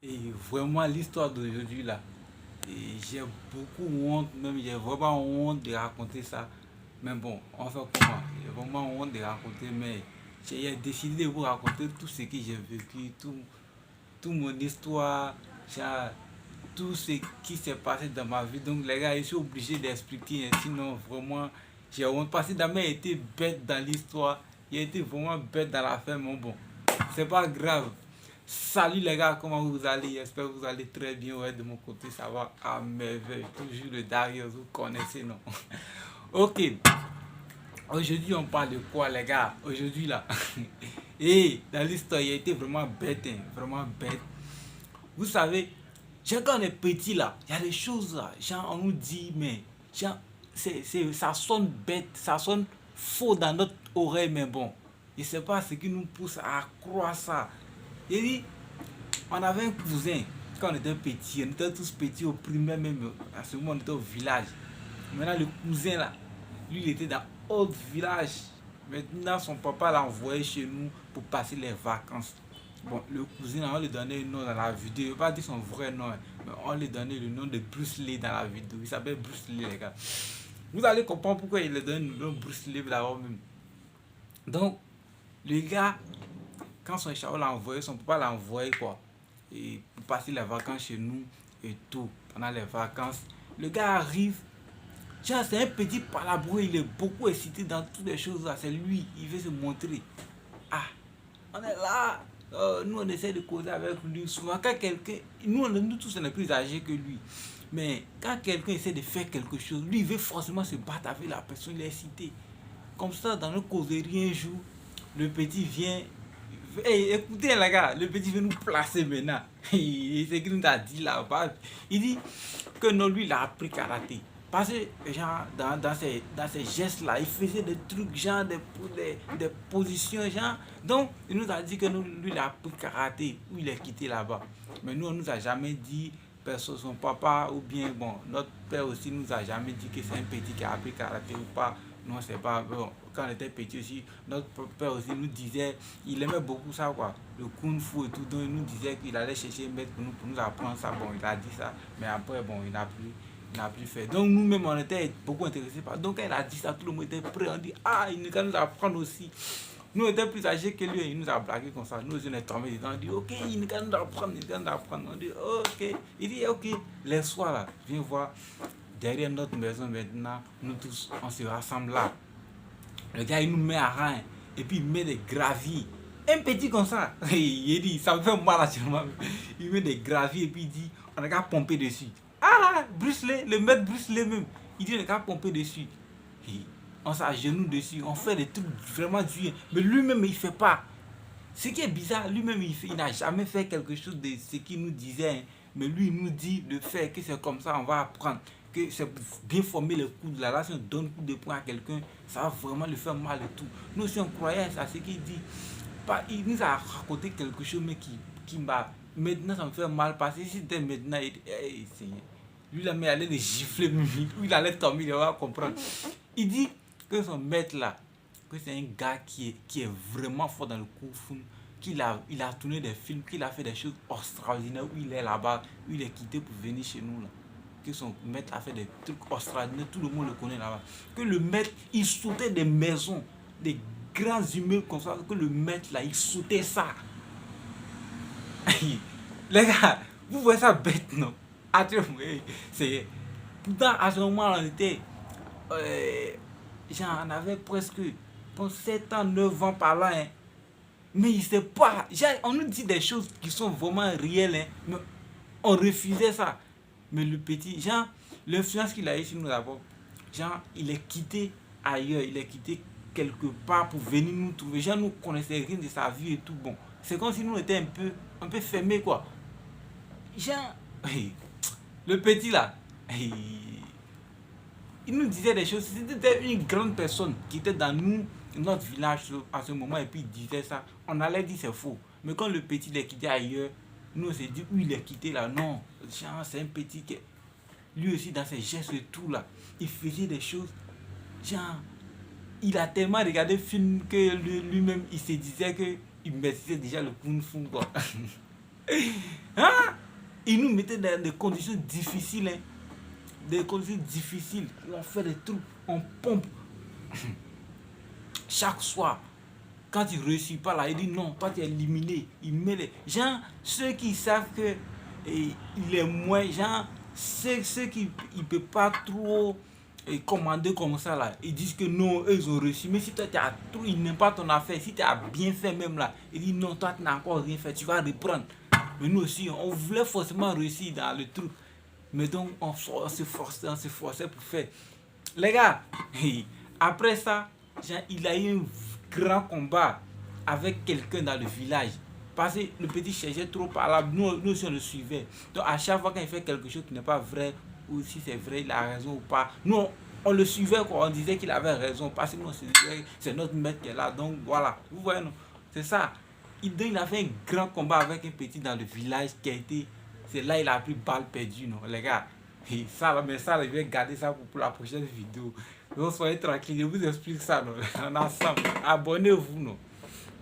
Et vraiment, l'histoire d'aujourd'hui là, et j'ai beaucoup honte, même j'ai vraiment honte de raconter ça. Mais bon, on fait comment? J'ai vraiment honte de raconter, mais j'ai décidé de vous raconter tout ce que j'ai vécu, tout mon histoire, genre, tout ce qui s'est passé dans ma vie. Donc les gars, je suis obligé d'expliquer, hein, sinon vraiment, j'ai honte. Parce que Damien a été bête dans l'histoire, il a été vraiment bête dans l'affaire, mais bon, c'est pas grave. Salut les gars, comment vous allez? J'espère que vous allez très bien. Ouais, de mon côté, ça va à merveille. Toujours le Darius, vous connaissez, non? Ok, aujourd'hui on parle de quoi les gars? Aujourd'hui là. Et dans l'histoire, il a été vraiment bête, hein, vraiment bête. Vous savez, quand on est petit là, il y a des choses là, genre on nous dit, mais genre, ça sonne bête, ça sonne faux dans notre oreille, mais bon, je sais pas ce qui nous pousse à croire ça. Il dit, on avait un cousin quand on était petit, on était tous petits au primaire même, à ce moment on était au village. Maintenant le cousin là, lui il était dans autre village. Maintenant son papa l'a envoyé chez nous pour passer les vacances. Bon, le cousin on lui donnait le nom dans la vidéo, je ne vais pas dire son vrai nom, hein, mais on lui donnait le nom de Bruce Lee dans la vidéo. Il s'appelle Bruce Lee les gars. Vous allez comprendre pourquoi il lui donne le nom Bruce Lee d'abord même. Donc le gars, quand son chao l'a envoyé, son papa l'a envoyé quoi, et pour passer les vacances chez nous et tout. Pendant les vacances, le gars arrive, genre c'est un petit palabro, il est beaucoup excité dans toutes les choses là, c'est lui, il veut se montrer. Ah, on est là, nous on essaie de causer avec lui. Souvent quand quelqu'un, nous tous on est plus âgés que lui, mais quand quelqu'un essaie de faire quelque chose, lui il veut forcément se battre avec la personne, il est excité. Comme ça, dans nos causeries un jour, le petit vient. Hey, écoutez les gars, le petit vient nous placer maintenant. C'est ce qu'il nous a dit là-bas. Il dit que non, lui, il a appris karaté. Parce que, genre, dans ces gestes-là, il faisait des trucs, genre, des positions, genre. Donc, il nous a dit que nous, lui, il a appris karaté, ou il est quitté là-bas. Mais nous, on nous a jamais dit, personne, son papa, ou bien, bon, notre père aussi nous a jamais dit que c'est un petit qui a appris karaté ou pas. Non, c'est pas bon. Quand on était petit aussi, notre père aussi nous disait, il aimait beaucoup ça, quoi, le kung fu et tout. Donc, il nous disait qu'il allait chercher un maître pour nous apprendre ça. Bon, il a dit ça, mais après, bon, il n'a plus fait. Donc, nous-mêmes, on était beaucoup intéressés par. Donc, quand il a dit ça, tout le monde était prêt. On dit, ah, il nous nous apprendre aussi. Nous, on était plus âgés que lui, il nous a blagué comme ça. Nous, on est tombés dedans. On dit, ok, il nous apprendre, il nous apprendre. On dit, ok. Il dit, ok, les soirs là, viens voir. Derrière notre maison maintenant, nous tous, on se rassemble là. Le gars, il nous met à rang et puis il met des graviers. Un petit comme ça. Il dit, ça me fait mal actuellement. Il met des graviers et puis il dit, on a qu'à pomper dessus. Ah, Bruce Lee, le maître Bruce Lee même. Il dit, on a qu'à pomper dessus. Et on s'agenouille dessus, on fait des trucs vraiment durs. Mais lui-même, il ne fait pas. Ce qui est bizarre, lui-même, il n'a jamais fait quelque chose de ce qu'il nous disait, hein. Mais lui, il nous dit de faire, que c'est comme ça, on va apprendre. Que c'est bien former les coudes là. Là, si on donne coup de poing à quelqu'un, ça va vraiment lui faire mal et tout. Nous, si on croyait à ce qu'il dit, pas, il nous a raconté quelque chose, mais qui m'a. Maintenant, ça me fait mal parce que si c'était maintenant, lui, là, mais il allait le gifler, il allait tomber, il va comprendre. Il dit que son maître là, que c'est un gars qui est vraiment fort dans le kung fu, il a tourné des films, qu'il a fait des choses extraordinaires, où il est là-bas, où il est quitté pour venir chez nous là. Que son maître a fait des trucs extraordinaires, tout le monde le connaît là-bas. Que le maître, il sautait des maisons, des grands immeubles comme ça, que le maître là, il sautait ça. Les gars, vous voyez ça bête, non? C'est. Pourtant, à ce moment-là, on était. Genre, on avait presque 7 ans, 9 ans par là, hein. Mais il sait pas. Genre, on nous dit des choses qui sont vraiment réelles, hein. Mais on refusait ça. Mais le petit, genre, l'influence qu'il a eu sur nous d'abord, genre, il est quitté ailleurs, il est quitté quelque part pour venir nous trouver. Genre, nous connaissons rien de sa vie et tout. Bon, c'est comme si nous étions un peu fermés, quoi. Genre, le petit là, il nous disait des choses. C'était une grande personne qui était dans nous, notre village à ce moment, et puis il disait ça. On allait dire c'est faux. Mais quand le petit l'est quitté ailleurs, nous on s'est dit où il est quitté là. Non, genre, c'est un petit qui. Lui aussi, dans ses gestes et tout là, il faisait des choses. Genre, il a tellement regardé le film que lui-même, il se disait qu'il maîtrisait déjà le kung fu quoi. Hein? Ils nous mettaient dans des conditions difficiles. Hein. Des conditions difficiles. On fait des trucs, on pompe. Chaque soir, quand il ne réussit pas là, il dit non, toi tu es éliminé. Il met les gens, ceux qui savent que il est moins, genre, ceux qui ne peuvent pas trop commander comme ça là, ils disent que non, eux ils ont réussi. Mais si toi tu as trop, ils n'aiment pas ton affaire, si tu as bien fait même là, il dit non, toi tu n'as encore rien fait, tu vas reprendre. Mais nous aussi, on voulait forcément réussir dans le truc. Mais donc, on se forçait pour faire. Les gars, après ça, il a eu un grand combat avec quelqu'un dans le village. Parce que le petit cherchait trop par là, nous aussi on le suivait. Donc à chaque fois qu'il fait quelque chose qui n'est pas vrai, ou si c'est vrai, il a raison ou pas, nous on le suivait quoi, on disait qu'il avait raison, parce que nous on se disait c'est notre maître qui est là, donc voilà, vous voyez, non, c'est ça. Il a fait un grand combat avec un petit dans le village qui a été, c'est là il a pris balle perdue, non, les gars. Et ça, mais ça, je vais garder ça pour la prochaine vidéo. Donc soyez tranquilles, je vous explique ça, non, ensemble. Abonnez-vous, non.